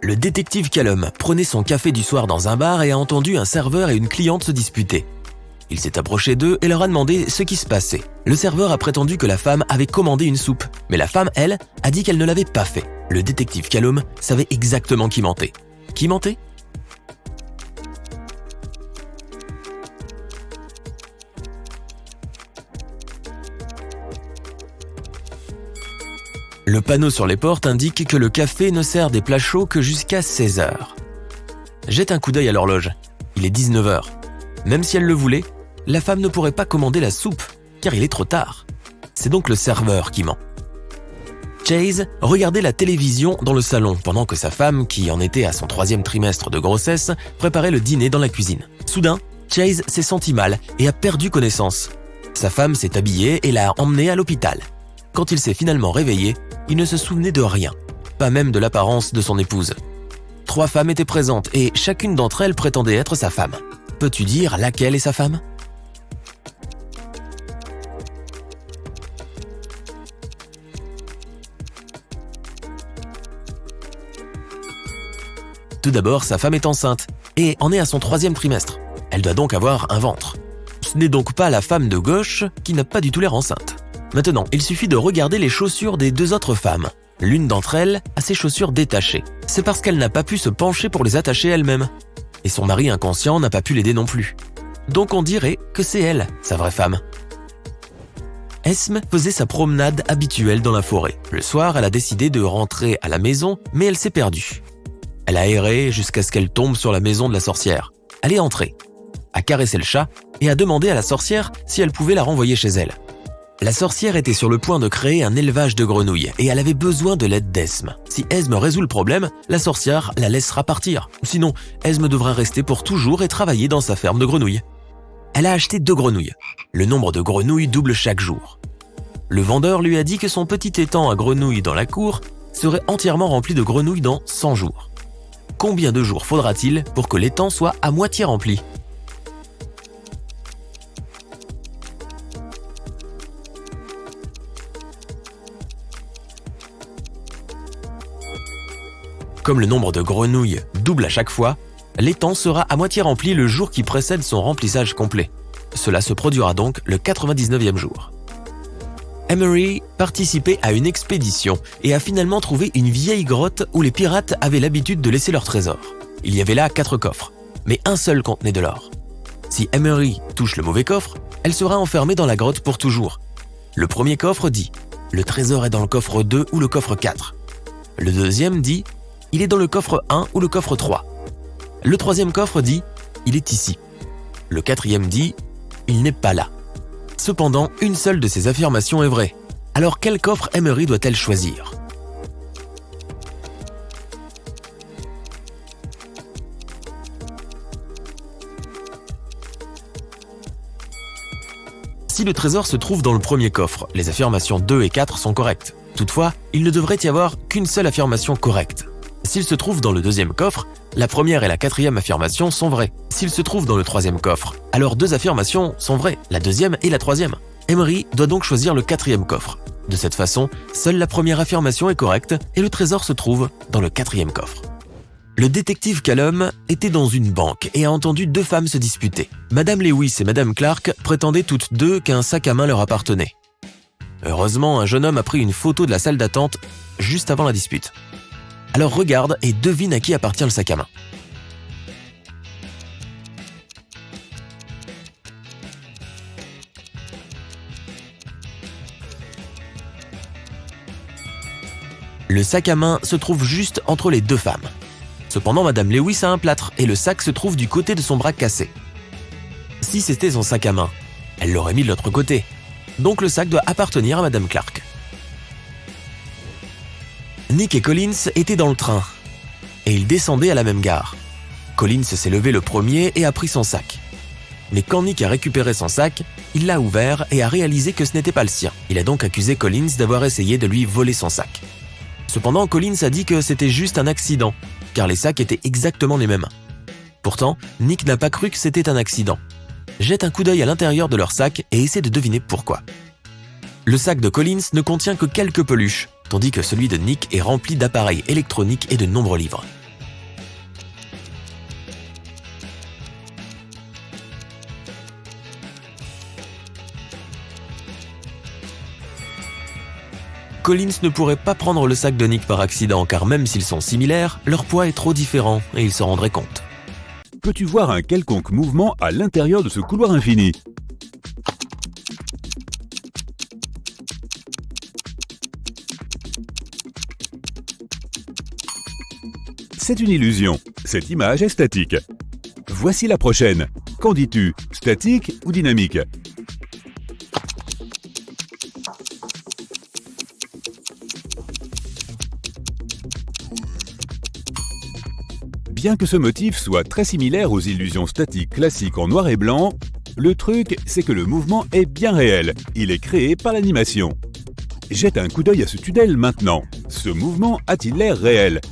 Le détective Callum prenait son café du soir dans un bar et a entendu un serveur et une cliente se disputer. Il s'est approché d'eux et leur a demandé ce qui se passait. Le serveur a prétendu que la femme avait commandé une soupe, mais la femme, elle, a dit qu'elle ne l'avait pas fait. Le détective Callum savait exactement qui mentait. Qui mentait ? Le panneau sur les portes indique que le café ne sert des plats chauds que jusqu'à 16h. Jette un coup d'œil à l'horloge. Il est 19h. Même si elle le voulait, la femme ne pourrait pas commander la soupe, car il est trop tard. C'est donc le serveur qui ment. Chase regardait la télévision dans le salon pendant que sa femme, qui en était à son 3e trimestre de grossesse, préparait le dîner dans la cuisine. Soudain, Chase s'est senti mal et a perdu connaissance. Sa femme s'est habillée et l'a emmené à l'hôpital. Quand il s'est finalement réveillé, il ne se souvenait de rien, pas même de l'apparence de son épouse. 3 femmes étaient présentes et chacune d'entre elles prétendait être sa femme. Peux-tu dire laquelle est sa femme ? Tout d'abord, sa femme est enceinte et en est à son 3e trimestre. Elle doit donc avoir un ventre. Ce n'est donc pas la femme de gauche qui n'a pas du tout l'air enceinte. Maintenant, il suffit de regarder les chaussures des 2 autres femmes. L'une d'entre elles a ses chaussures détachées. C'est parce qu'elle n'a pas pu se pencher pour les attacher elle-même. Et son mari inconscient n'a pas pu l'aider non plus. Donc on dirait que c'est elle, sa vraie femme. Esme faisait sa promenade habituelle dans la forêt. Le soir, elle a décidé de rentrer à la maison, mais elle s'est perdue. Elle a erré jusqu'à ce qu'elle tombe sur la maison de la sorcière. Elle est entrée, a caressé le chat et a demandé à la sorcière si elle pouvait la renvoyer chez elle. La sorcière était sur le point de créer un élevage de grenouilles et elle avait besoin de l'aide d'Esme. Si Esme résout le problème, la sorcière la laissera partir. Sinon, Esme devra rester pour toujours et travailler dans sa ferme de grenouilles. Elle a acheté 2 grenouilles. Le nombre de grenouilles double chaque jour. Le vendeur lui a dit que son petit étang à grenouilles dans la cour serait entièrement rempli de grenouilles dans 100 jours. Combien de jours faudra-t-il pour que l'étang soit à moitié rempli ? Comme le nombre de grenouilles double à chaque fois, l'étang sera à moitié rempli le jour qui précède son remplissage complet. Cela se produira donc le 99e jour. Emery participait à une expédition et a finalement trouvé une vieille grotte où les pirates avaient l'habitude de laisser leurs trésors. Il y avait là 4 coffres, mais un seul contenait de l'or. Si Emery touche le mauvais coffre, elle sera enfermée dans la grotte pour toujours. Le premier coffre dit « Le trésor est dans le coffre 2 ou le coffre 4 ». Le deuxième dit « Il est dans le coffre 1 ou le coffre 3 ». Le troisième coffre dit « Il est ici ». Le quatrième dit « Il n'est pas là ». Cependant, une seule de ces affirmations est vraie. Alors quel coffre Emery doit-elle choisir ? Si le trésor se trouve dans le premier coffre, les affirmations 2 et 4 sont correctes. Toutefois, il ne devrait y avoir qu'une seule affirmation correcte. S'il se trouve dans le deuxième coffre, la première et la quatrième affirmation sont vraies. S'il se trouve dans le troisième coffre, alors 2 affirmations sont vraies, la deuxième et la troisième. Emery doit donc choisir le quatrième coffre. De cette façon, seule la première affirmation est correcte et le trésor se trouve dans le quatrième coffre. Le détective Callum était dans une banque et a entendu 2 femmes se disputer. Madame Lewis et Madame Clark prétendaient toutes 2 qu'un sac à main leur appartenait. Heureusement, un jeune homme a pris une photo de la salle d'attente juste avant la dispute. Alors regarde et devine à qui appartient le sac à main. Le sac à main se trouve juste entre les 2 femmes. Cependant, Madame Lewis a un plâtre et le sac se trouve du côté de son bras cassé. Si c'était son sac à main, elle l'aurait mis de l'autre côté. Donc le sac doit appartenir à Madame Clark. Nick et Collins étaient dans le train et ils descendaient à la même gare. Collins s'est levé le premier et a pris son sac. Mais quand Nick a récupéré son sac, il l'a ouvert et a réalisé que ce n'était pas le sien. Il a donc accusé Collins d'avoir essayé de lui voler son sac. Cependant, Collins a dit que c'était juste un accident, car les sacs étaient exactement les mêmes. Pourtant, Nick n'a pas cru que c'était un accident. Jette un coup d'œil à l'intérieur de leur sac et essaie de deviner pourquoi. Le sac de Collins ne contient que quelques peluches, tandis que celui de Nick est rempli d'appareils électroniques et de nombreux livres. Collins ne pourrait pas prendre le sac de Nick par accident car même s'ils sont similaires, leur poids est trop différent et il s'en rendrait compte. Peux-tu voir un quelconque mouvement à l'intérieur de ce couloir infini? C'est une illusion. Cette image est statique. Voici la prochaine. Qu'en dis-tu? Statique ou dynamique? Bien que ce motif soit très similaire aux illusions statiques classiques en noir et blanc, le truc, c'est que le mouvement est bien réel. Il est créé par l'animation. Jette un coup d'œil à ce tunnel maintenant. Ce mouvement a-t-il l'air réel?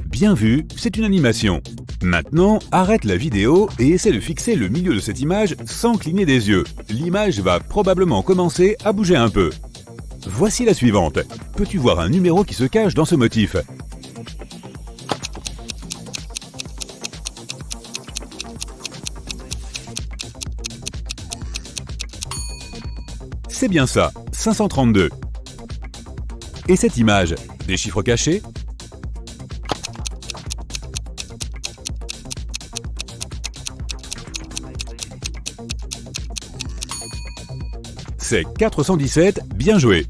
Bien vu, c'est une animation. Maintenant, arrête la vidéo et essaie de fixer le milieu de cette image sans cligner des yeux. L'image va probablement commencer à bouger un peu. Voici la suivante. Peux-tu voir un numéro qui se cache dans ce motif? C'est bien ça, 532. Et cette image, des chiffres cachés? C'est 417, bien joué.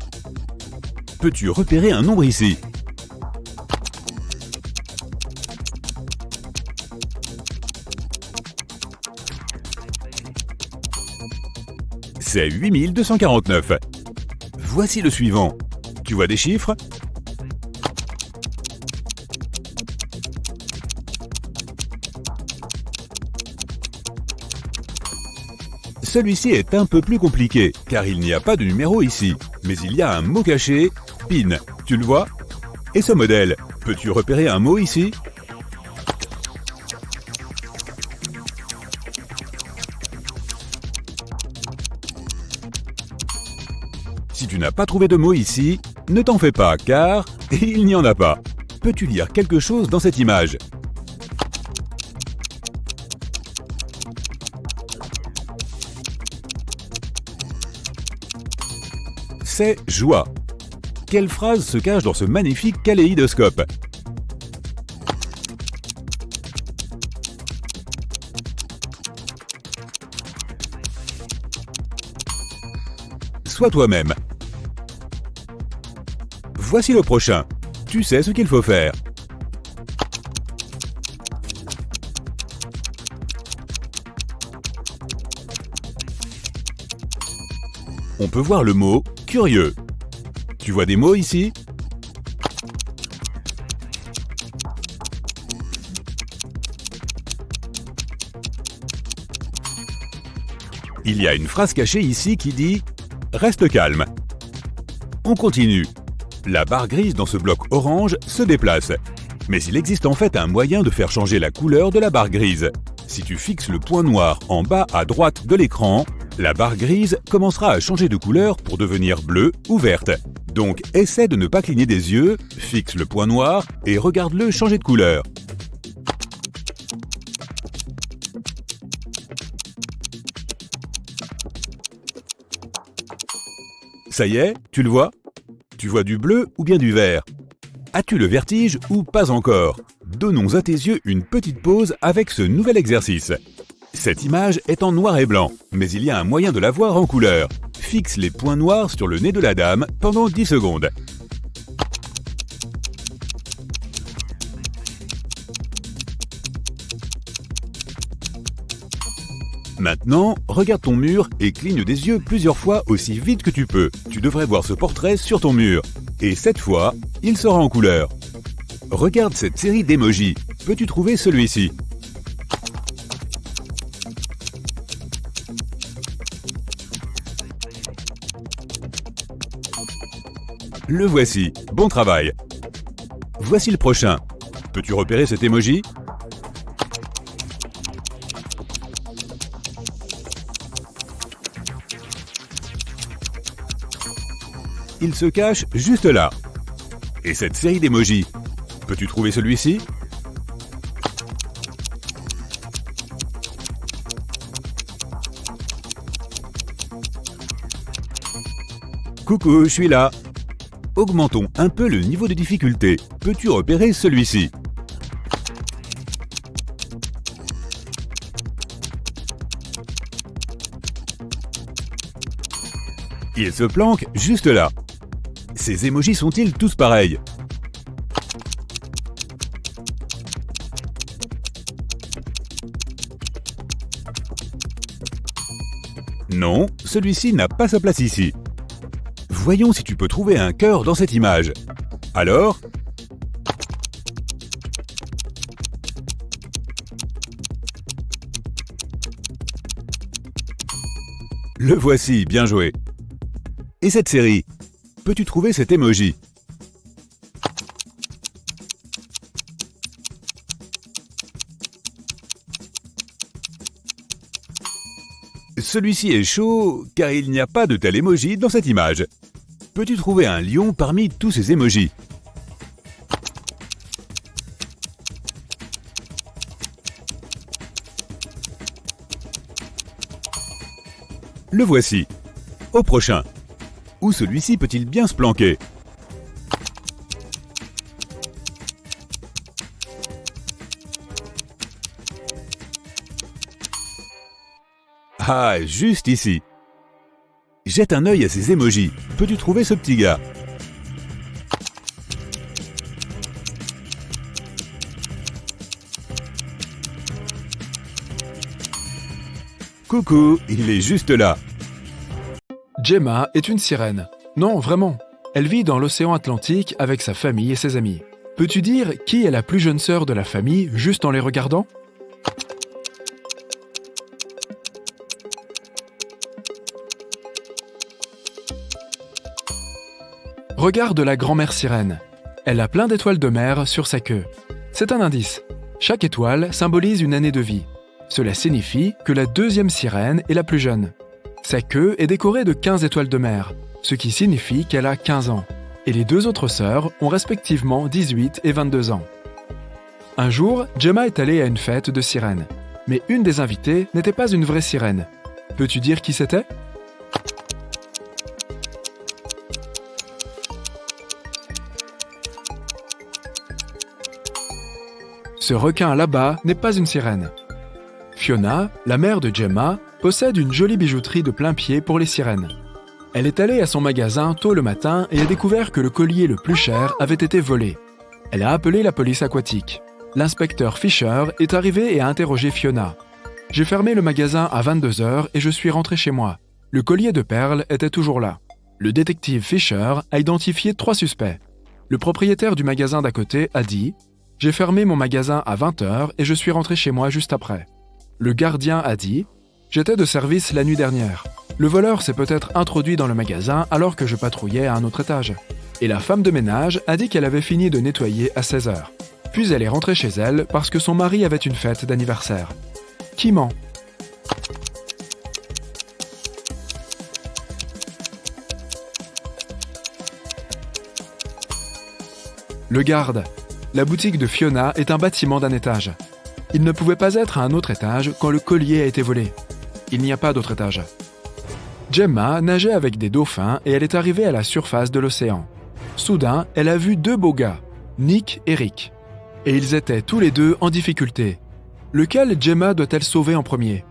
Peux-tu repérer un nombre ici? C'est 8249. Voici le suivant. Tu vois des chiffres? Celui-ci est un peu plus compliqué, car il n'y a pas de numéro ici, mais il y a un mot caché, PIN, tu le vois? Et ce modèle, peux-tu repérer un mot ici? Si tu n'as pas trouvé de mot ici, ne t'en fais pas, car il n'y en a pas. Peux-tu lire quelque chose dans cette image? C'est joie. Quelle phrase se cache dans ce magnifique kaléidoscope? Sois toi-même. Voici le prochain. Tu sais ce qu'il faut faire. On peut voir le mot « curieux ». Tu vois des mots ici? Il y a une phrase cachée ici qui dit « Reste calme ». On continue. La barre grise dans ce bloc orange se déplace. Mais il existe en fait un moyen de faire changer la couleur de la barre grise. Si tu fixes le point noir en bas à droite de l'écran, la barre grise commencera à changer de couleur pour devenir bleue ou verte. Donc essaie de ne pas cligner des yeux, fixe le point noir et regarde-le changer de couleur. Ça y est, tu le vois? Tu vois du bleu ou bien du vert? As-tu le vertige ou pas encore? Donnons à tes yeux une petite pause avec ce nouvel exercice. Cette image est en noir et blanc, mais il y a un moyen de la voir en couleur. Fixe les points noirs sur le nez de la dame pendant 10 secondes. Maintenant, regarde ton mur et cligne des yeux plusieurs fois aussi vite que tu peux. Tu devrais voir ce portrait sur ton mur. Et cette fois, il sera en couleur. Regarde cette série d'émojis. Peux-tu trouver celui-ci? Le voici. Bon travail. Voici le prochain. Peux-tu repérer cet emoji? Il se cache juste là. Et cette série d'émojis, peux-tu trouver celui-ci? Coucou, je suis là. Augmentons un peu le niveau de difficulté. Peux-tu repérer celui-ci? Il se planque juste là. Ces émojis sont-ils tous pareils? Non, celui-ci n'a pas sa place ici. Voyons si tu peux trouver un cœur dans cette image. Alors? Le voici, bien joué. Et cette série? Peux-tu trouver cet emoji? Celui-ci est chaud car il n'y a pas de tel emoji dans cette image. Peux-tu trouver un lion parmi tous ces emojis? Le voici. Au prochain. Où celui-ci peut-il bien se planquer? Ah, juste ici. Jette un œil à ces émojis. Peux-tu trouver ce petit gars? Coucou, il est juste là. Gemma est une sirène. Non, vraiment. Elle vit dans l'océan Atlantique avec sa famille et ses amis. Peux-tu dire qui est la plus jeune sœur de la famille juste en les regardant? Regarde la grand-mère sirène. Elle a plein d'étoiles de mer sur sa queue. C'est un indice. Chaque étoile symbolise une année de vie. Cela signifie que la deuxième sirène est la plus jeune. Sa queue est décorée de 15 étoiles de mer, ce qui signifie qu'elle a 15 ans. Et les deux autres sœurs ont respectivement 18 et 22 ans. Un jour, Gemma est allée à une fête de sirènes. Mais une des invitées n'était pas une vraie sirène. Peux-tu dire qui c'était? Ce requin là-bas n'est pas une sirène. Fiona, la mère de Gemma, possède une jolie bijouterie de plain-pied pour les sirènes. Elle est allée à son magasin tôt le matin et a découvert que le collier le plus cher avait été volé. Elle a appelé la police aquatique. L'inspecteur Fisher est arrivé et a interrogé Fiona. « J'ai fermé le magasin à 22h et je suis rentré chez moi. Le collier de perles était toujours là. » Le détective Fisher a identifié 3 suspects. Le propriétaire du magasin d'à côté a dit « J'ai fermé mon magasin à 20h et je suis rentré chez moi juste après. » Le gardien a dit « J'étais de service la nuit dernière. Le voleur s'est peut-être introduit dans le magasin alors que je patrouillais à un autre étage. » Et la femme de ménage a dit qu'elle avait fini de nettoyer à 16h. Puis elle est rentrée chez elle parce que son mari avait une fête d'anniversaire. Qui ment? Le garde. La boutique de Fiona est un bâtiment d'un étage. Il ne pouvait pas être à un autre étage quand le collier a été volé. Il n'y a pas d'autre étage. Gemma nageait avec des dauphins et elle est arrivée à la surface de l'océan. Soudain, elle a vu 2 beaux gars, Nick et Rick. Et ils étaient tous les deux en difficulté. Lequel Gemma doit-elle sauver en premier?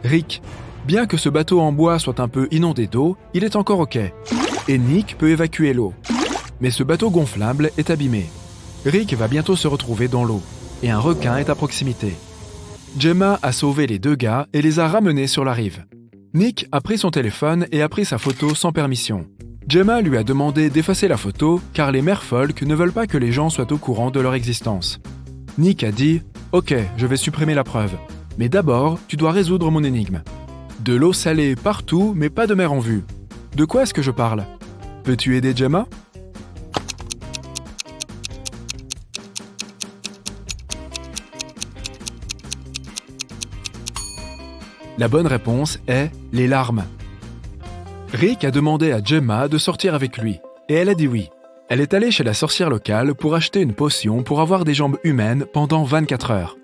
Rick. Bien que ce bateau en bois soit un peu inondé d'eau, il est encore OK. Et Nick peut évacuer l'eau. Mais ce bateau gonflable est abîmé. Rick va bientôt se retrouver dans l'eau. Et un requin est à proximité. Gemma a sauvé les 2 gars et les a ramenés sur la rive. Nick a pris son téléphone et a pris sa photo sans permission. Gemma lui a demandé d'effacer la photo car les merfolk ne veulent pas que les gens soient au courant de leur existence. Nick a dit « Ok, je vais supprimer la preuve. Mais d'abord, tu dois résoudre mon énigme. De l'eau salée partout, mais pas de mer en vue. De quoi est-ce que je parle? Peux-tu aider Gemma ?» La bonne réponse est les larmes. Rick a demandé à Gemma de sortir avec lui, et elle a dit oui. Elle est allée chez la sorcière locale pour acheter une potion pour avoir des jambes humaines pendant 24 heures.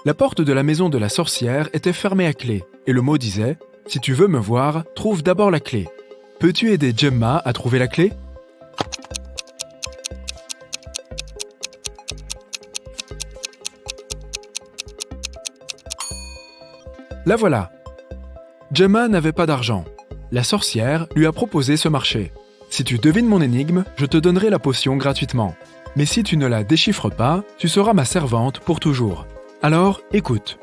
La porte de la maison de la sorcière était fermée à clé et le mot disait « Si tu veux me voir, trouve d'abord la clé. Peux-tu aider Gemma à trouver la clé ?» La voilà. Gemma n'avait pas d'argent. La sorcière lui a proposé ce marché. Si tu devines mon énigme, je te donnerai la potion gratuitement. Mais si tu ne la déchiffres pas, tu seras ma servante pour toujours. Alors, écoute.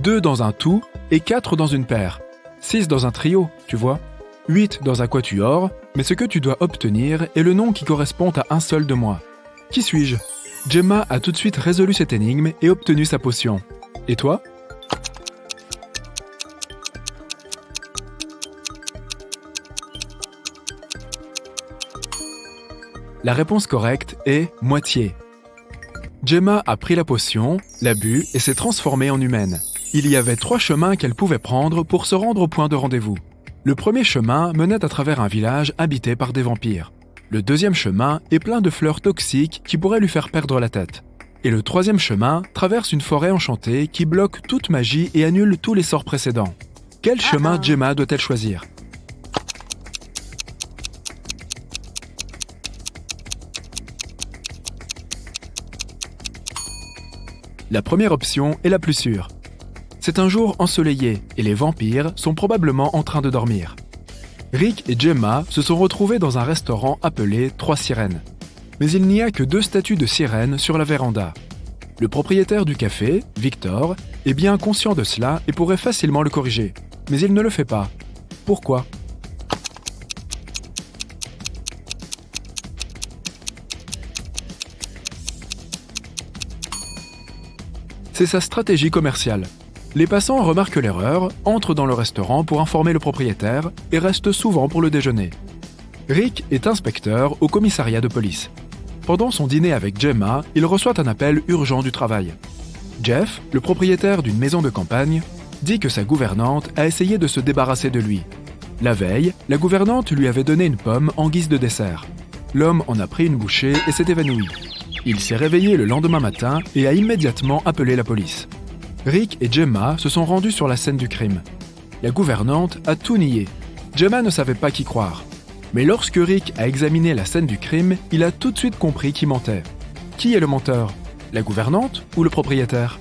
2 dans un tout et 4 dans une paire. 6 dans un trio, tu vois. 8 dans un quatuor, mais ce que tu dois obtenir est le nom qui correspond à un seul de moi. Qui suis-je ? Gemma a tout de suite résolu cette énigme et obtenu sa potion. Et toi ? La réponse correcte est moitié. Gemma a pris la potion, l'a bu et s'est transformée en humaine. Il y avait 3 chemins qu'elle pouvait prendre pour se rendre au point de rendez-vous. Le premier chemin menait à travers un village habité par des vampires. Le deuxième chemin est plein de fleurs toxiques qui pourraient lui faire perdre la tête. Et le troisième chemin traverse une forêt enchantée qui bloque toute magie et annule tous les sorts précédents. Quel chemin Gemma doit-elle choisir ? La première option est la plus sûre. C'est un jour ensoleillé et les vampires sont probablement en train de dormir. Rick et Gemma se sont retrouvés dans un restaurant appelé 3 sirènes. Mais il n'y a que 2 statues de sirènes sur la véranda. Le propriétaire du café, Victor, est bien conscient de cela et pourrait facilement le corriger. Mais il ne le fait pas. Pourquoi ? C'est sa stratégie commerciale. Les passants remarquent l'erreur, entrent dans le restaurant pour informer le propriétaire et restent souvent pour le déjeuner. Rick est inspecteur au commissariat de police. Pendant son dîner avec Gemma, il reçoit un appel urgent du travail. Jeff, le propriétaire d'une maison de campagne, dit que sa gouvernante a essayé de se débarrasser de lui. La veille, la gouvernante lui avait donné une pomme en guise de dessert. L'homme en a pris une bouchée et s'est évanoui. Il s'est réveillé le lendemain matin et a immédiatement appelé la police. Rick et Gemma se sont rendus sur la scène du crime. La gouvernante a tout nié. Gemma ne savait pas qui croire. Mais lorsque Rick a examiné la scène du crime, il a tout de suite compris qui mentait. Qui est le menteur ? La gouvernante ou le propriétaire ?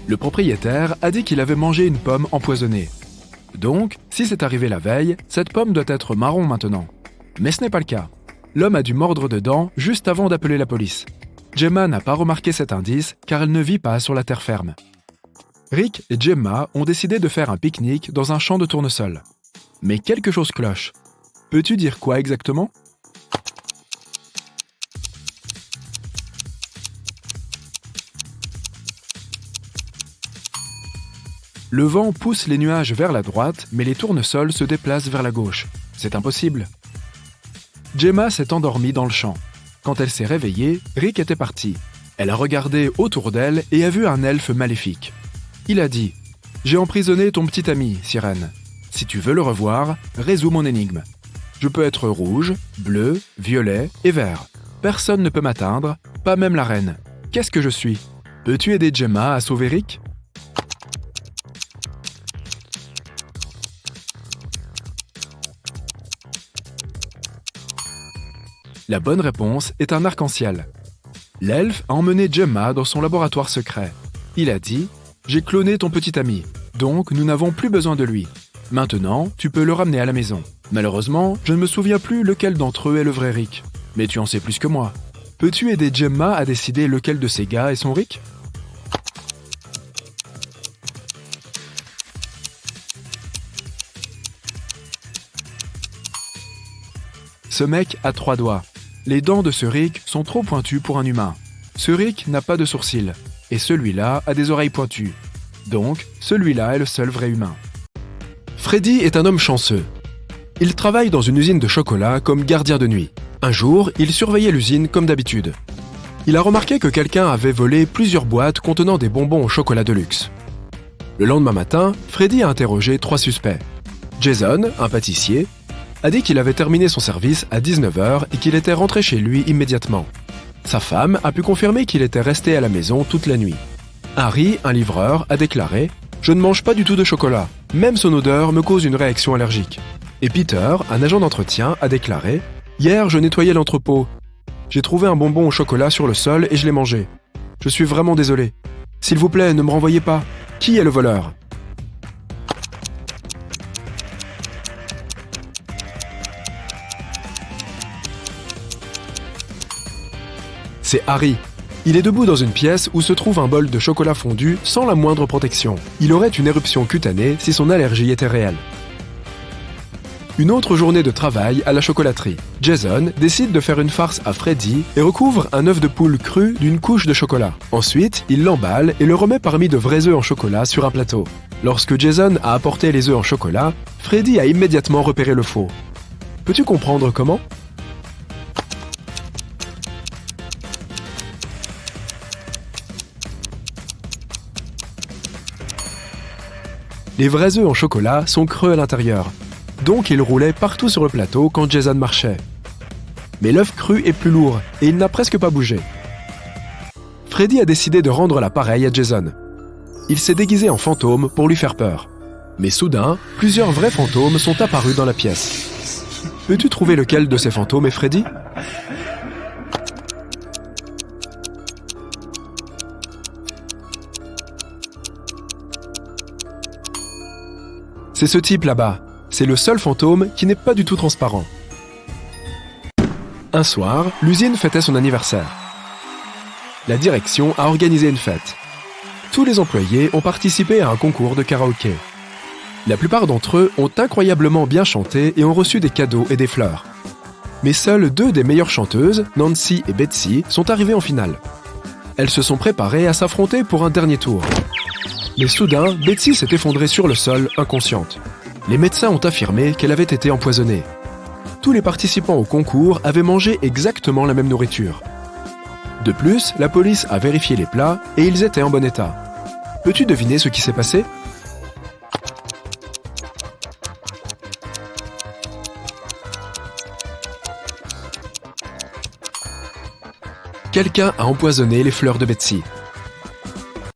Le propriétaire a dit qu'il avait mangé une pomme empoisonnée. Donc, si c'est arrivé la veille, cette pomme doit être marron maintenant. Mais ce n'est pas le cas. L'homme a dû mordre dedans juste avant d'appeler la police. Gemma n'a pas remarqué cet indice car elle ne vit pas sur la terre ferme. Rick et Gemma ont décidé de faire un pique-nique dans un champ de tournesol. Mais quelque chose cloche. Peux-tu dire quoi exactement ? Le vent pousse les nuages vers la droite, mais les tournesols se déplacent vers la gauche. C'est impossible. Gemma s'est endormie dans le champ. Quand elle s'est réveillée, Rick était parti. Elle a regardé autour d'elle et a vu un elfe maléfique. Il a dit « J'ai emprisonné ton petit ami, sirène. Si tu veux le revoir, résous mon énigme. Je peux être rouge, bleu, violet et vert. Personne ne peut m'atteindre, pas même la reine. Qu'est-ce que je suis ? Peux-tu aider Gemma à sauver Rick ? » La bonne réponse est un arc-en-ciel. L'elfe a emmené Gemma dans son laboratoire secret. Il a dit « J'ai cloné ton petit ami, donc nous n'avons plus besoin de lui. Maintenant, tu peux le ramener à la maison. Malheureusement, je ne me souviens plus lequel d'entre eux est le vrai Rick. Mais tu en sais plus que moi. Peux-tu aider Gemma à décider lequel de ces gars est son Rick ?» Ce mec a 3 doigts. Les dents de ce Rick sont trop pointues pour un humain. Ce Rick n'a pas de sourcils. Et celui-là a des oreilles pointues. Donc, celui-là est le seul vrai humain. Freddy est un homme chanceux. Il travaille dans une usine de chocolat comme gardien de nuit. Un jour, il surveillait l'usine comme d'habitude. Il a remarqué que quelqu'un avait volé plusieurs boîtes contenant des bonbons au chocolat de luxe. Le lendemain matin, Freddy a interrogé 3 suspects. Jason, un pâtissier, a dit qu'il avait terminé son service à 19h et qu'il était rentré chez lui immédiatement. Sa femme a pu confirmer qu'il était resté à la maison toute la nuit. Harry, un livreur, a déclaré « Je ne mange pas du tout de chocolat, même son odeur me cause une réaction allergique ». Et Peter, un agent d'entretien, a déclaré « Hier, je nettoyais l'entrepôt. J'ai trouvé un bonbon au chocolat sur le sol et je l'ai mangé. Je suis vraiment désolé. S'il vous plaît, ne me renvoyez pas. Qui est le voleur ?» C'est Harry. Il est debout dans une pièce où se trouve un bol de chocolat fondu sans la moindre protection. Il aurait une éruption cutanée si son allergie était réelle. Une autre journée de travail à la chocolaterie. Jason décide de faire une farce à Freddy et recouvre un œuf de poule cru d'une couche de chocolat. Ensuite, il l'emballe et le remet parmi de vrais œufs en chocolat sur un plateau. Lorsque Jason a apporté les œufs en chocolat, Freddy a immédiatement repéré le faux. Peux-tu comprendre comment ? Les vrais œufs en chocolat sont creux à l'intérieur, donc ils roulaient partout sur le plateau quand Jason marchait. Mais l'œuf cru est plus lourd et il n'a presque pas bougé. Freddy a décidé de rendre l'appareil à Jason. Il s'est déguisé en fantôme pour lui faire peur. Mais soudain, plusieurs vrais fantômes sont apparus dans la pièce. Peux-tu trouver lequel de ces fantômes est Freddy ? C'est ce type là-bas. C'est le seul fantôme qui n'est pas du tout transparent. Un soir, l'usine fêtait son anniversaire. La direction a organisé une fête. Tous les employés ont participé à un concours de karaoké. La plupart d'entre eux ont incroyablement bien chanté et ont reçu des cadeaux et des fleurs. Mais seules 2 des meilleures chanteuses, Nancy et Betsy, sont arrivées en finale. Elles se sont préparées à s'affronter pour un dernier tour. Mais soudain, Betsy s'est effondrée sur le sol, inconsciente. Les médecins ont affirmé qu'elle avait été empoisonnée. Tous les participants au concours avaient mangé exactement la même nourriture. De plus, la police a vérifié les plats et ils étaient en bon état. Peux-tu deviner ce qui s'est passé ? Quelqu'un a empoisonné les fleurs de Betsy.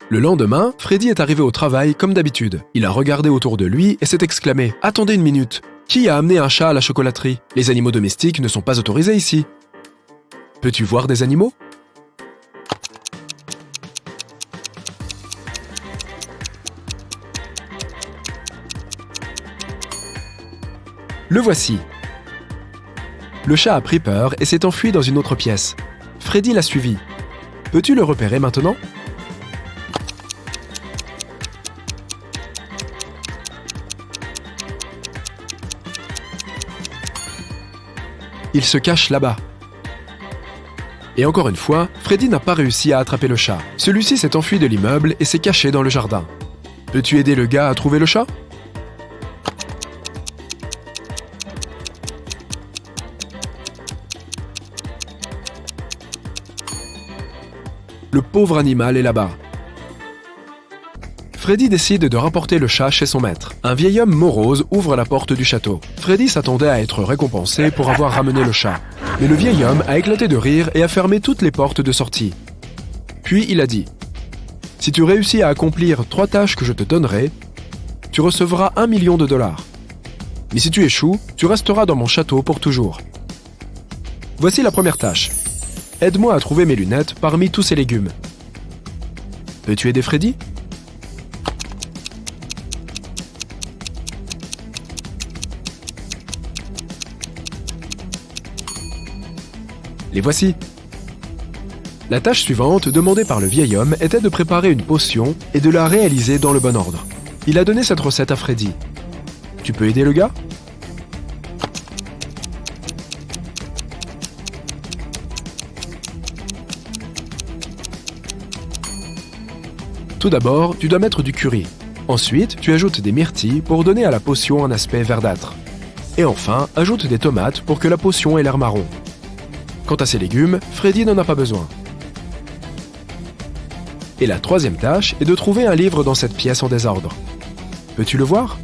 Le lendemain, Freddy est arrivé au travail comme d'habitude. Il a regardé autour de lui et s'est exclamé « Attendez une minute, qui a amené un chat à la chocolaterie ? Les animaux domestiques ne sont pas autorisés ici. » Peux-tu voir des animaux ? Le voici. Le chat a pris peur et s'est enfui dans une autre pièce. Freddy l'a suivi. Peux-tu le repérer maintenant ? Il se cache là-bas. Et encore une fois, Freddy n'a pas réussi à attraper le chat. Celui-ci s'est enfui de l'immeuble et s'est caché dans le jardin. Peux-tu aider le gars à trouver le chat ? Le pauvre animal est là-bas. Freddy décide de rapporter le chat chez son maître. Un vieil homme morose ouvre la porte du château. Freddy s'attendait à être récompensé pour avoir ramené le chat. Mais le vieil homme a éclaté de rire et a fermé toutes les portes de sortie. Puis il a dit « Si tu réussis à accomplir 3 tâches que je te donnerai, tu recevras $1 million. Mais si tu échoues, tu resteras dans mon château pour toujours. Voici la première tâche. Aide-moi à trouver mes lunettes parmi tous ces légumes. Peux-tu aider Freddy ? Les voici. La tâche suivante, demandée par le vieil homme, était de préparer une potion et de la réaliser dans le bon ordre. Il a donné cette recette à Freddy. Tu peux aider le gars ? Tout d'abord, tu dois mettre du curry. Ensuite, tu ajoutes des myrtilles pour donner à la potion un aspect verdâtre. Et enfin, ajoute des tomates pour que la potion ait l'air marron. Quant à ces légumes, Freddy n'en a pas besoin. Et la troisième tâche est de trouver un livre dans cette pièce en désordre. Peux-tu le voir ?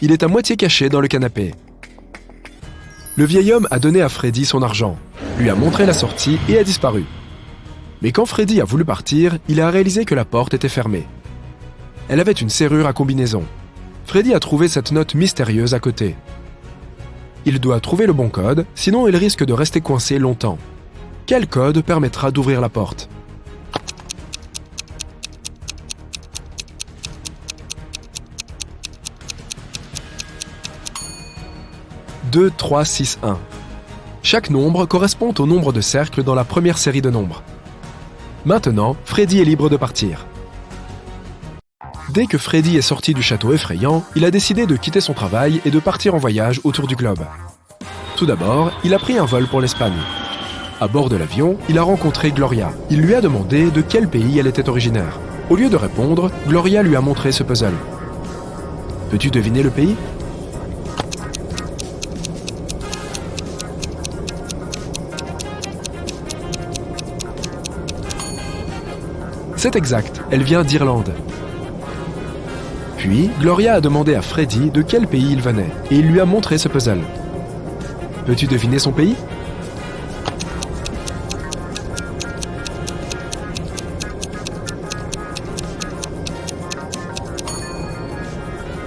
Il est à moitié caché dans le canapé. Le vieil homme a donné à Freddy son argent, lui a montré la sortie et a disparu. Mais quand Freddy a voulu partir, il a réalisé que la porte était fermée. Elle avait une serrure à combinaison. Freddy a trouvé cette note mystérieuse à côté. Il doit trouver le bon code, sinon il risque de rester coincé longtemps. Quel code permettra d'ouvrir la porte ? 2, 3, 6, 1. Chaque nombre correspond au nombre de cercles dans la première série de nombres. Maintenant, Freddy est libre de partir. Dès que Freddy est sorti du château effrayant, il a décidé de quitter son travail et de partir en voyage autour du globe. Tout d'abord, il a pris un vol pour l'Espagne. À bord de l'avion, il a rencontré Gloria. Il lui a demandé de quel pays elle était originaire. Au lieu de répondre, Gloria lui a montré ce puzzle. Peux-tu deviner le pays ? C'est exact, elle vient d'Irlande. Puis, Gloria a demandé à Freddy de quel pays il venait, et il lui a montré ce puzzle. Peux-tu deviner son pays ?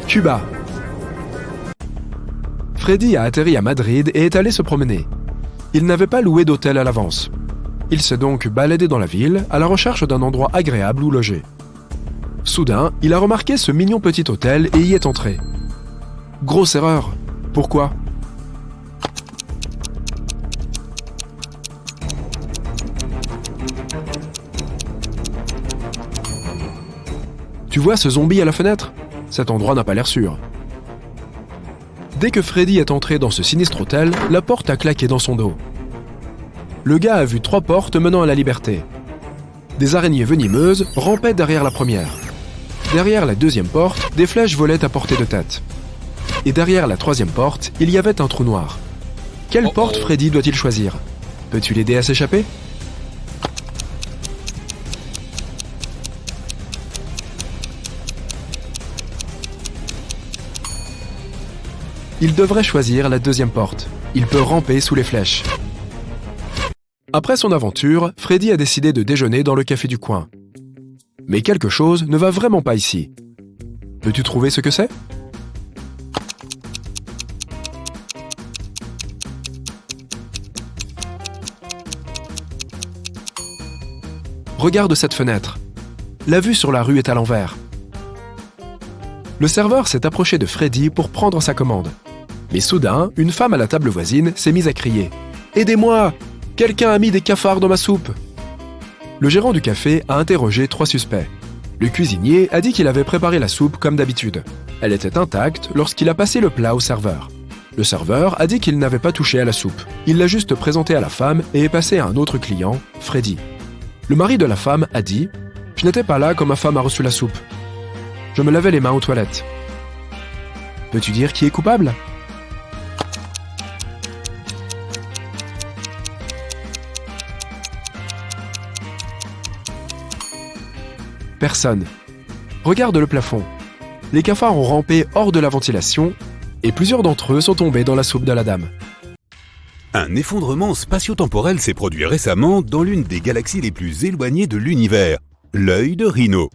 Cuba. Freddy a atterri à Madrid et est allé se promener. Il n'avait pas loué d'hôtel à l'avance. Il s'est donc baladé dans la ville à la recherche d'un endroit agréable où loger. Soudain, il a remarqué ce mignon petit hôtel et y est entré. Grosse erreur. Pourquoi ? Tu vois ce zombie à la fenêtre ? Cet endroit n'a pas l'air sûr. Dès que Freddy est entré dans ce sinistre hôtel, la porte a claqué dans son dos. Le gars a vu 3 portes menant à la liberté. Des araignées venimeuses rampaient derrière la première. Derrière la deuxième porte, des flèches volaient à portée de tête. Et derrière la troisième porte, il y avait un trou noir. Quelle porte Freddy doit-il choisir ? Peux-tu l'aider à s'échapper ? Il devrait choisir la deuxième porte. Il peut ramper sous les flèches. Après son aventure, Freddy a décidé de déjeuner dans le café du coin. Mais quelque chose ne va vraiment pas ici. Peux-tu trouver ce que c'est ? Regarde cette fenêtre. La vue sur la rue est à l'envers. Le serveur s'est approché de Freddy pour prendre sa commande. Mais soudain, une femme à la table voisine s'est mise à crier « Aidez-moi ! Quelqu'un a mis des cafards dans ma soupe !» Le gérant du café a interrogé 3 suspects. Le cuisinier a dit qu'il avait préparé la soupe comme d'habitude. Elle était intacte lorsqu'il a passé le plat au serveur. Le serveur a dit qu'il n'avait pas touché à la soupe. Il l'a juste présentée à la femme et est passé à un autre client, Freddy. Le mari de la femme a dit « Je n'étais pas là quand ma femme a reçu la soupe. Je me lavais les mains aux toilettes. » Peux-tu dire qui est coupable ? Personne. Regarde le plafond. Les cafards ont rampé hors de la ventilation et plusieurs d'entre eux sont tombés dans la soupe de la dame. Un effondrement spatio-temporel s'est produit récemment dans l'une des galaxies les plus éloignées de l'univers, l'œil de Rhino.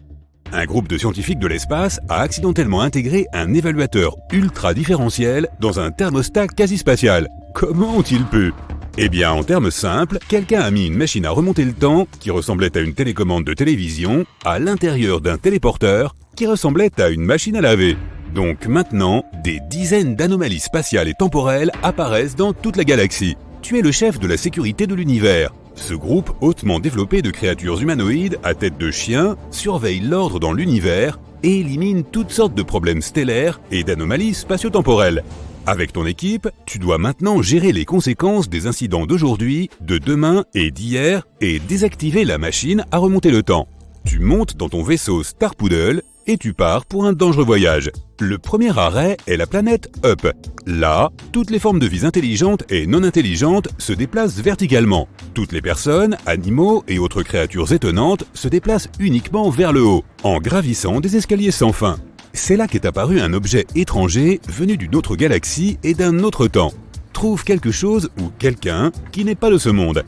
Un groupe de scientifiques de l'espace a accidentellement intégré un évaluateur ultra différentiel dans un thermostat quasi spatial. Comment ont-ils pu ? Eh bien, en termes simples, quelqu'un a mis une machine à remonter le temps, qui ressemblait à une télécommande de télévision, à l'intérieur d'un téléporteur, qui ressemblait à une machine à laver. Donc maintenant, des dizaines d'anomalies spatiales et temporelles apparaissent dans toute la galaxie. Tu es le chef de la sécurité de l'univers. Ce groupe hautement développé de créatures humanoïdes à tête de chien surveille l'ordre dans l'univers et élimine toutes sortes de problèmes stellaires et d'anomalies spatio-temporelles. Avec ton équipe, tu dois maintenant gérer les conséquences des incidents d'aujourd'hui, de demain et d'hier et désactiver la machine à remonter le temps. Tu montes dans ton vaisseau Star Poodle et tu pars pour un dangereux voyage. Le premier arrêt est la planète Up. Là, toutes les formes de vie intelligentes et non intelligentes se déplacent verticalement. Toutes les personnes, animaux et autres créatures étonnantes se déplacent uniquement vers le haut, en gravissant des escaliers sans fin. C'est là qu'est apparu un objet étranger venu d'une autre galaxie et d'un autre temps. Trouve quelque chose ou quelqu'un qui n'est pas de ce monde.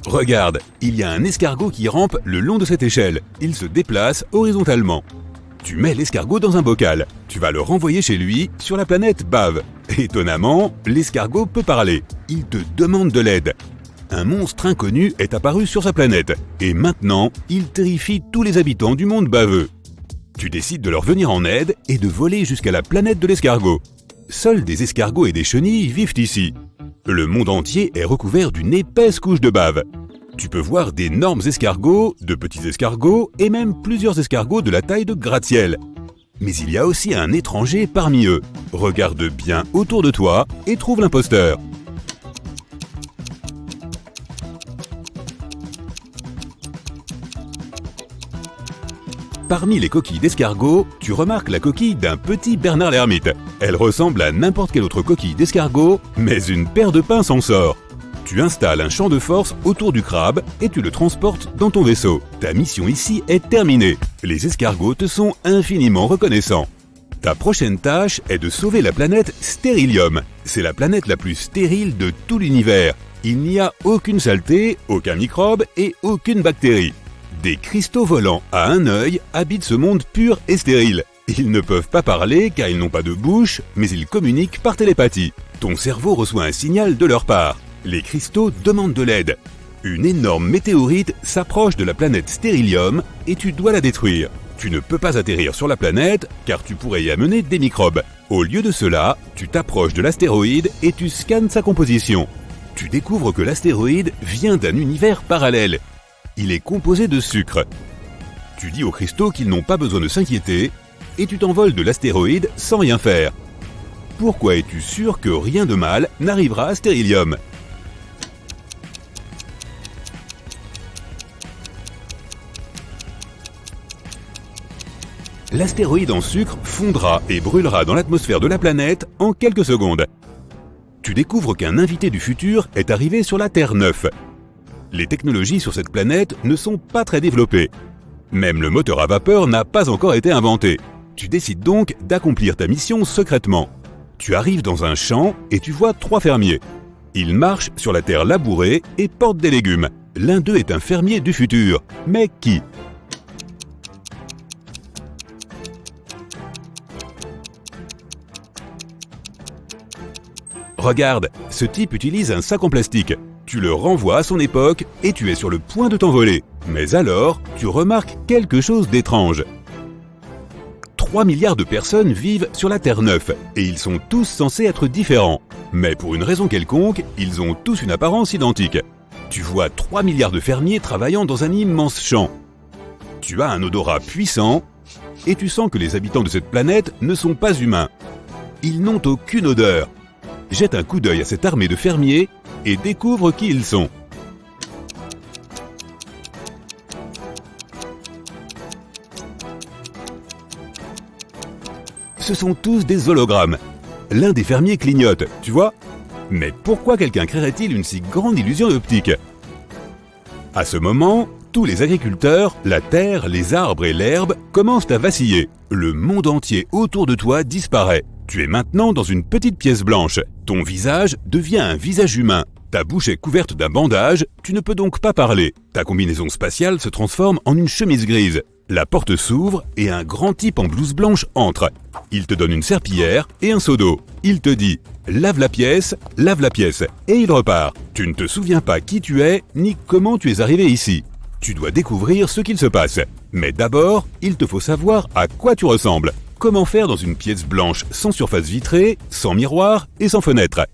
Regarde, il y a un escargot qui rampe le long de cette échelle. Il se déplace horizontalement. Tu mets l'escargot dans un bocal. Tu vas le renvoyer chez lui sur la planète Bave. Étonnamment, l'escargot peut parler. Il te demande de l'aide. Un monstre inconnu est apparu sur sa planète. Et maintenant, il terrifie tous les habitants du monde baveux. Tu décides de leur venir en aide et de voler jusqu'à la planète de l'escargot. Seuls des escargots et des chenilles vivent ici. Le monde entier est recouvert d'une épaisse couche de bave. Tu peux voir d'énormes escargots, de petits escargots et même plusieurs escargots de la taille de gratte-ciel. Mais il y a aussi un étranger parmi eux. Regarde bien autour de toi et trouve l'imposteur. Parmi les coquilles d'escargot, tu remarques la coquille d'un petit Bernard l'ermite. Elle ressemble à n'importe quelle autre coquille d'escargot, mais une paire de pinces en sort. Tu installes un champ de force autour du crabe et tu le transportes dans ton vaisseau. Ta mission ici est terminée. Les escargots te sont infiniment reconnaissants. Ta prochaine tâche est de sauver la planète Stérilium. C'est la planète la plus stérile de tout l'univers. Il n'y a aucune saleté, aucun microbe et aucune bactérie. Des cristaux volants à un œil habitent ce monde pur et stérile. Ils ne peuvent pas parler car ils n'ont pas de bouche, mais ils communiquent par télépathie. Ton cerveau reçoit un signal de leur part. Les cristaux demandent de l'aide. Une énorme météorite s'approche de la planète Stérilium et tu dois la détruire. Tu ne peux pas atterrir sur la planète car tu pourrais y amener des microbes. Au lieu de cela, tu t'approches de l'astéroïde et tu scannes sa composition. Tu découvres que l'astéroïde vient d'un univers parallèle. Il est composé de sucre. Tu dis aux cristaux qu'ils n'ont pas besoin de s'inquiéter et tu t'envoles de l'astéroïde sans rien faire. Pourquoi es-tu sûr que rien de mal n'arrivera à Stérilium ? L'astéroïde en sucre fondra et brûlera dans l'atmosphère de la planète en quelques secondes. Tu découvres qu'un invité du futur est arrivé sur la Terre 9. Les technologies sur cette planète ne sont pas très développées. Même le moteur à vapeur n'a pas encore été inventé. Tu décides donc d'accomplir ta mission secrètement. Tu arrives dans un champ et tu vois 3 fermiers. Ils marchent sur la terre labourée et portent des légumes. L'un d'eux est un fermier du futur. Mais qui ? Regarde, ce type utilise un sac en plastique. Tu le renvoies à son époque et tu es sur le point de t'envoler. Mais alors, tu remarques quelque chose d'étrange. 3 milliards de personnes vivent sur la Terre 9 et ils sont tous censés être différents. Mais pour une raison quelconque, ils ont tous une apparence identique. Tu vois 3 milliards de fermiers travaillant dans un immense champ. Tu as un odorat puissant et tu sens que les habitants de cette planète ne sont pas humains. Ils n'ont aucune odeur. Jette un coup d'œil à cette armée de fermiers et découvre qui ils sont. Ce sont tous des hologrammes. L'un des fermiers clignote, tu vois ? Mais pourquoi quelqu'un créerait-il une si grande illusion d'optique ? À ce moment, tous les agriculteurs, la terre, les arbres et l'herbe commencent à vaciller. Le monde entier autour de toi disparaît. Tu es maintenant dans une petite pièce blanche. Ton visage devient un visage humain. Ta bouche est couverte d'un bandage, tu ne peux donc pas parler. Ta combinaison spatiale se transforme en une chemise grise. La porte s'ouvre et un grand type en blouse blanche entre. Il te donne une serpillière et un seau d'eau. Il te dit « lave la pièce » et il repart. Tu ne te souviens pas qui tu es ni comment tu es arrivé ici. Tu dois découvrir ce qu'il se passe. Mais d'abord, il te faut savoir à quoi tu ressembles. Comment faire dans une pièce blanche sans surface vitrée, sans miroir et sans fenêtre ?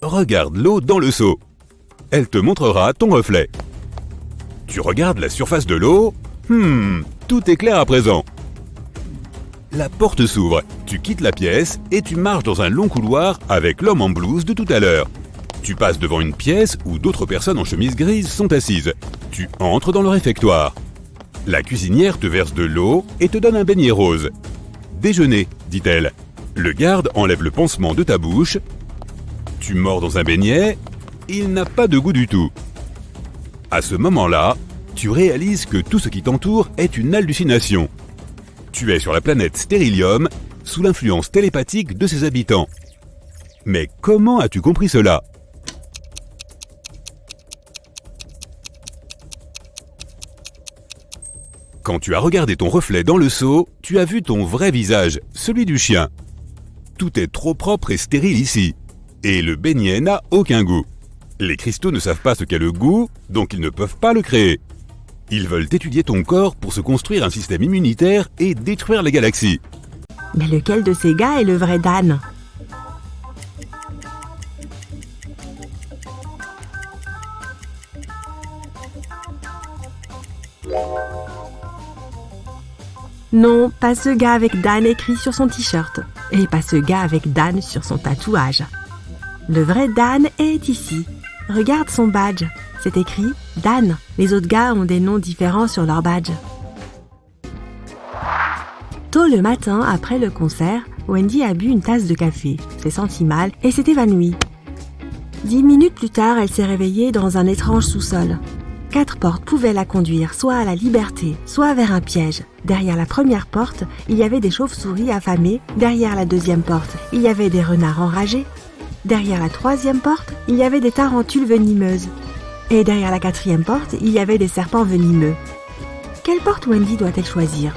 Regarde l'eau dans le seau. Elle te montrera ton reflet. Tu regardes la surface de l'eau. Tout est clair à présent. La porte s'ouvre, tu quittes la pièce et tu marches dans un long couloir avec l'homme en blouse de tout à l'heure. Tu passes devant une pièce où d'autres personnes en chemise grise sont assises. Tu entres dans le réfectoire. La cuisinière te verse de l'eau et te donne un beignet rose. « Déjeuner », dit-elle. Le garde enlève le pansement de ta bouche. Tu mords dans un beignet, il n'a pas de goût du tout. À ce moment-là, tu réalises que tout ce qui t'entoure est une hallucination. Tu es sur la planète Stérilium, sous l'influence télépathique de ses habitants. Mais comment as-tu compris cela ? Quand tu as regardé ton reflet dans le seau, tu as vu ton vrai visage, celui du chien. Tout est trop propre et stérile ici. Et le beignet n'a aucun goût. Les cristaux ne savent pas ce qu'est le goût, donc ils ne peuvent pas le créer. Ils veulent étudier ton corps pour se construire un système immunitaire et détruire les galaxies. Mais lequel de ces gars est le vrai Dan ? Non, pas ce gars avec Dan écrit sur son t-shirt. Et pas ce gars avec Dan sur son tatouage. Le vrai Dan est ici. Regarde son badge. C'est écrit Dan. Les autres gars ont des noms différents sur leur badge. Tôt le matin, après le concert, Wendy a bu une tasse de café, s'est sentie mal et s'est évanouie. 10 minutes plus tard, elle s'est réveillée dans un étrange sous-sol. 4 portes pouvaient la conduire soit à la liberté, soit vers un piège. Derrière la première porte, il y avait des chauves-souris affamées. Derrière la deuxième porte, il y avait des renards enragés. Derrière la troisième porte, il y avait des tarentules venimeuses. Et derrière la quatrième porte, il y avait des serpents venimeux. Quelle porte Wendy doit-elle choisir ?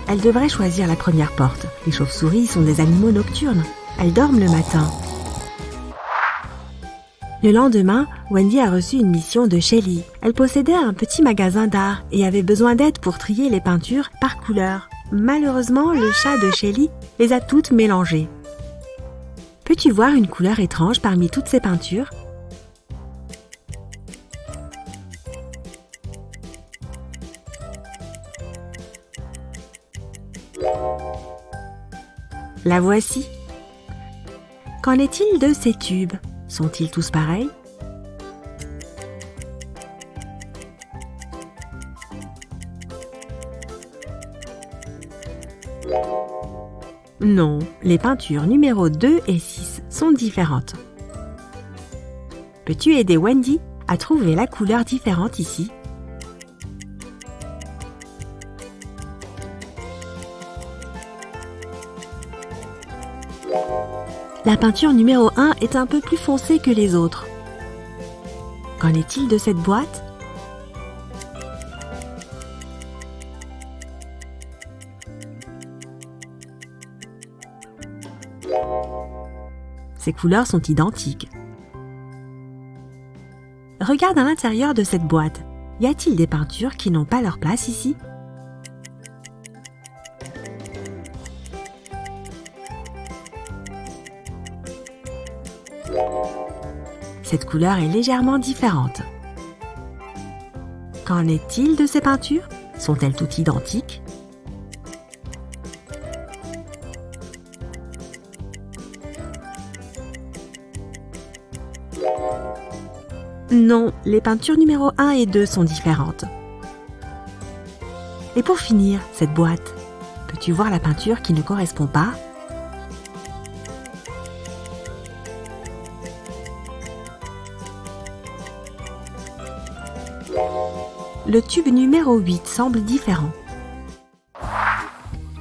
Elle devrait choisir la première porte. Les chauves-souris sont des animaux nocturnes. Elles dorment le matin. Le lendemain, Wendy a reçu une mission de Shelly. Elle possédait un petit magasin d'art et avait besoin d'aide pour trier les peintures par couleur. Malheureusement, le chat de Shelly les a toutes mélangées. Peux-tu voir une couleur étrange parmi toutes ces peintures ? La voici. Qu'en est-il de ces tubes ? Sont-ils tous pareils ? Non, les peintures numéro 2 et 6 sont différentes. Peux-tu aider Wendy à trouver la couleur différente ici ? La peinture numéro 1 est un peu plus foncée que les autres. Qu'en est-il de cette boîte ? Ces couleurs sont identiques. Regarde à l'intérieur de cette boîte. Y a-t-il des peintures qui n'ont pas leur place ici ? Cette couleur est légèrement différente. Qu'en est-il de ces peintures ? Sont-elles toutes identiques ? Non, les peintures numéro 1 et 2 sont différentes. Et pour finir, cette boîte, peux-tu voir la peinture qui ne correspond pas ? Le tube numéro 8 semble différent.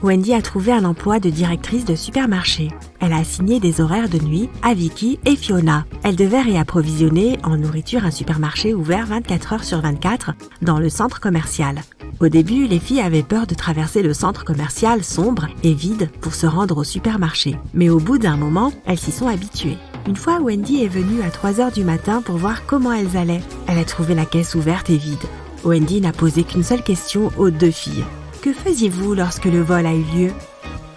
Wendy a trouvé un emploi de directrice de supermarché. Elle a assigné des horaires de nuit à Vicky et Fiona. Elle devait réapprovisionner en nourriture un supermarché ouvert 24 heures sur 24 dans le centre commercial. Au début, les filles avaient peur de traverser le centre commercial sombre et vide pour se rendre au supermarché. Mais au bout d'un moment, elles s'y sont habituées. Une fois, Wendy est venue à 3 heures du matin pour voir comment elles allaient. Elle a trouvé la caisse ouverte et vide. Wendy n'a posé qu'une seule question aux 2 filles. Que faisiez-vous lorsque le vol a eu lieu ?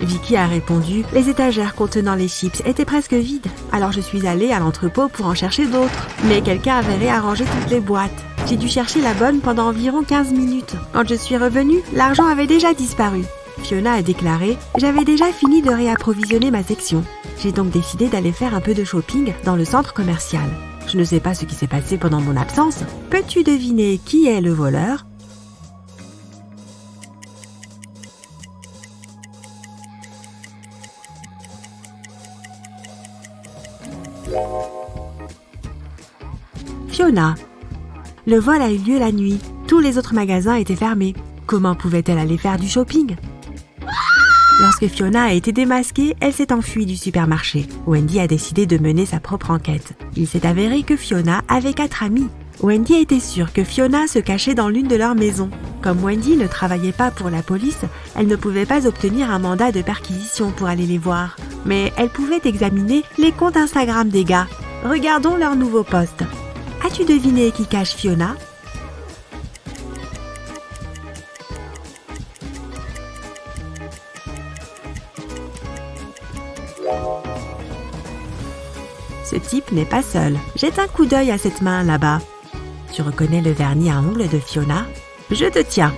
Vicky a répondu « Les étagères contenant les chips étaient presque vides, alors je suis allée à l'entrepôt pour en chercher d'autres. Mais quelqu'un avait réarrangé toutes les boîtes. J'ai dû chercher la bonne pendant environ 15 minutes. Quand je suis revenue, l'argent avait déjà disparu. » Fiona a déclaré « J'avais déjà fini de réapprovisionner ma section. J'ai donc décidé d'aller faire un peu de shopping dans le centre commercial. Je ne sais pas ce qui s'est passé pendant mon absence. Peux-tu deviner qui est le voleur ? » Fiona. Le vol a eu lieu la nuit. Tous les autres magasins étaient fermés. Comment pouvait-elle aller faire du shopping ? Lorsque Fiona a été démasquée, elle s'est enfuie du supermarché. Wendy a décidé de mener sa propre enquête. Il s'est avéré que Fiona avait 4 amis. Wendy était sûre que Fiona se cachait dans l'une de leurs maisons. Comme Wendy ne travaillait pas pour la police, elle ne pouvait pas obtenir un mandat de perquisition pour aller les voir. Mais elle pouvait examiner les comptes Instagram des gars. Regardons leurs nouveaux posts. As-tu deviné qui cache Fiona ? Ce type n'est pas seul. Jette un coup d'œil à cette main là-bas. Tu reconnais le vernis à ongles de Fiona ? Je te tiens.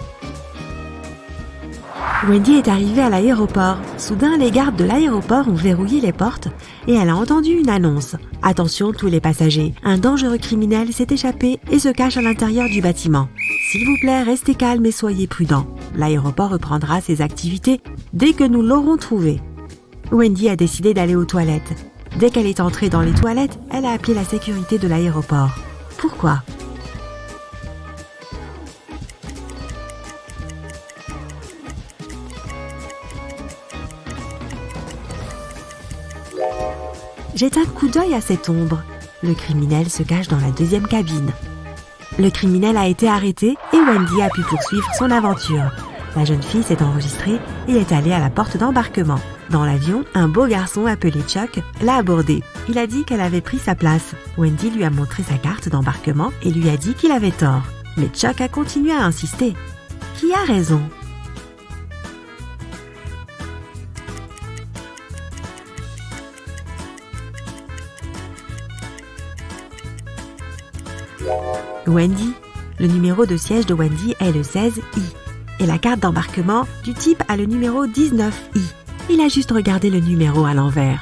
Wendy est arrivée à l'aéroport. Soudain, les gardes de l'aéroport ont verrouillé les portes et elle a entendu une annonce. Attention tous les passagers, un dangereux criminel s'est échappé et se cache à l'intérieur du bâtiment. S'il vous plaît, restez calme et soyez prudents. L'aéroport reprendra ses activités dès que nous l'aurons trouvé. Wendy a décidé d'aller aux toilettes. Dès qu'elle est entrée dans les toilettes, elle a appelé la sécurité de l'aéroport. Pourquoi ? Jette un coup d'œil à cette ombre. Le criminel se cache dans la deuxième cabine. Le criminel a été arrêté et Wendy a pu poursuivre son aventure. La jeune fille s'est enregistrée et est allée à la porte d'embarquement. Dans l'avion, un beau garçon appelé Chuck l'a abordée. Il a dit qu'elle avait pris sa place. Wendy lui a montré sa carte d'embarquement et lui a dit qu'il avait tort. Mais Chuck a continué à insister. Qui a raison ? Wendy. Le numéro de siège de Wendy est le 16I. Et la carte d'embarquement du type a le numéro 19I. Il a juste regardé le numéro à l'envers.